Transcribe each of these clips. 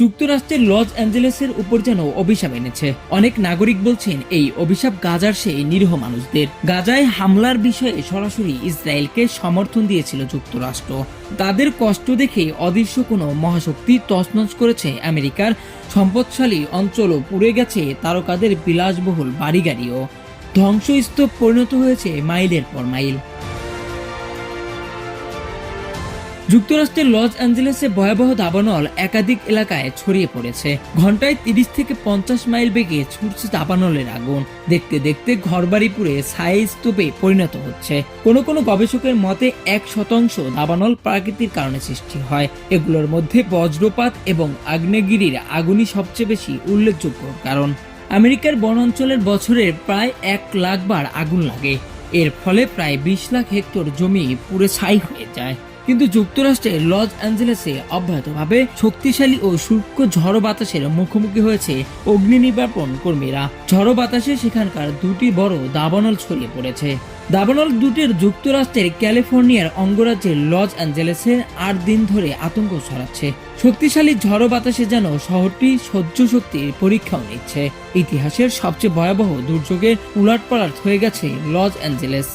যুক্তরাষ্ট্রের লস অ্যাঞ্জেলেসের উপর যেন অভিশাপ এনেছে। অনেক নাগরিক বলছেন এই অভিশাপ গাজার সেই নিরীহ মানুষদের। গাজায় হামলার বিষয়ে সরাসরি ইসরায়েলকে সমর্থন দিয়েছিল যুক্তরাষ্ট্র। তাদের কষ্ট দেখে অদৃশ্য কোনো মহাশক্তি তছনছ করেছে আমেরিকার সম্পদশালী অঞ্চলও, পুড়ে গেছে তারকাদের বিলাসবহুল বাড়িগাড়িও। ধ্বংসস্তূপ পরিণত হয়েছে মাইলের পর মাইল। যুক্তরাষ্ট্রের লস অ্যাঞ্জেলেসে ভয়াবহ দাবানল একাধিক এলাকায় ছড়িয়ে পড়েছে। ঘন্টায় 30 থেকে 50 মাইল বেগে ছুটছে দাবানলের আগুন। দেখতে দেখতে ঘরবাড়ি পুড়ে ছাই স্তূপে পরিণত হচ্ছে। কোনো গবেষকের মতে 1% দাবানল প্রাকৃতিক কারণে সৃষ্টি হয়। এগুলোর মধ্যে বজ্রপাত এবং আগ্নেয়গিরির আগুনই সবচেয়ে বেশি উল্লেখযোগ্য কারণ। আমেরিকার বনাঞ্চলের বছরে প্রায় 1 লাখ বার আগুন লাগে। এর ফলে প্রায় 20 লাখ হেক্টর জমি পুড়ে ছাই হয়ে যায়। কিন্তু যুক্তরাষ্ট্রের লস অ্যাঞ্জেলেসে অব্যাহতভাবে শক্তিশালী ও সূক্ষ্ম ঝড়ো বাতাসের মুখোমুখি হয়েছে অগ্নি নির্বাপন কর্মীরা। ঝড়ো বাতাসে সেখানকার দুটি বড় দাবানল ছড়িয়ে পড়েছে। দাবানল দুটির যুক্তরাষ্ট্রের ক্যালিফোর্নিয়ার অঙ্গরাজ্যের লস অ্যাঞ্জেলেসে 8 দিন ধরে আতঙ্ক ছড়াচ্ছে। শক্তিশালী ঝড়ো বাতাসে যেন শহরটি সহ্য শক্তির পরীক্ষাও নিচ্ছে। ইতিহাসের সবচেয়ে ভয়াবহ দুর্যোগের উলটপালট হয়ে গেছে লস অ্যাঞ্জেলেস।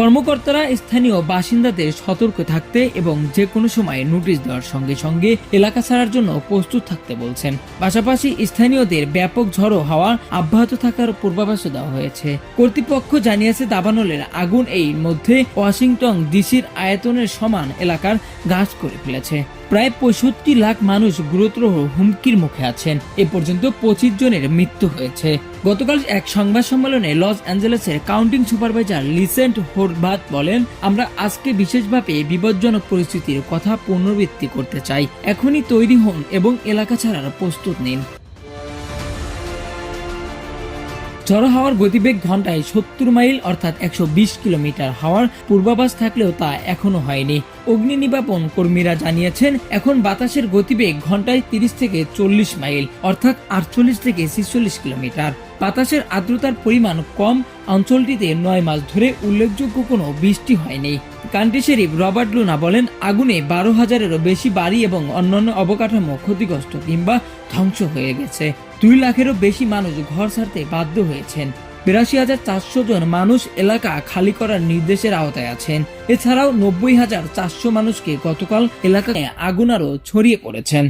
কর্মকর্তারা স্থানীয় বাসিন্দাদের সতর্ক থাকতে এবং যে কোনো সময় নোটিশ দেওয়ার সঙ্গে সঙ্গে এলাকা ছাড়ার জন্য প্রস্তুত থাকতে বলছেন। পাশাপাশি স্থানীয়দের ব্যাপক ঝড়ো হাওয়া অব্যাহত থাকার পূর্বাভাসও দেওয়া হয়েছে। কর্তৃপক্ষ জানিয়েছে দাবানলের আগুন এই মধ্যে ওয়াশিংটন ডিসির আয়তনের সমান এলাকার গাছ করে ফেলেছে। প্রায় 65 লাখ মানুষ গুরুতর হুমকির মুখে আছেন। এ পর্যন্ত 25 জনের মৃত্যু হয়েছে। গতকাল এক সংবাদ সম্মেলনে লস অ্যাঞ্জেলেসের কাউন্টিং সুপারভাইজার লিসেন্ট হোরভাত বলেন, আমরা আজকে বিশেষভাবে বিপজ্জনক পরিস্থিতির কথা পুনরাবৃত্তি করতে চাই। এখনই তৈরি হন এবং এলাকা ছাড়ার প্রস্তুত নিন। ঝড়ো হাওয়ার গতিবেগ ঘন্টায় 70 মাইল অর্থাৎ 120 কিলোমিটার হওয়ার পূর্বাভাস থাকলেও তা এখনো হয়নি। অগ্নি নির্বাপন কর্মীরা জানিয়েছেন, এখন বাতাসের গতিবেগ ঘন্টায় 30 থেকে 40 মাইল অর্থাৎ 48 থেকে 46 কিলোমিটার। বাতাসের আর্দ্রতার পরিমাণ কম। অঞ্চলটিতে 9 মাস ধরে উল্লেখযোগ্য কোনো বৃষ্টি হয়নি। কান্ট্রি শেরিফ রবার্ট লুনা বলেন, আগুনে 12,000-এরও বেশি বাড়ি এবং অন্যান্য অবকাঠামো ক্ষতিগ্রস্ত কিংবা ধ্বংস হয়ে গেছে। 2 লাখেরও বেশি মানুষ ঘর ছাড়তে বাধ্য হয়েছেন। 82,400 জন মানুষ এলাকা খালি করার নির্দেশের আওতায় আছেন। এছাড়াও 90,400 মানুষকে গতকাল এলাকায় আগুন আরও ছড়িয়ে পড়েছেন।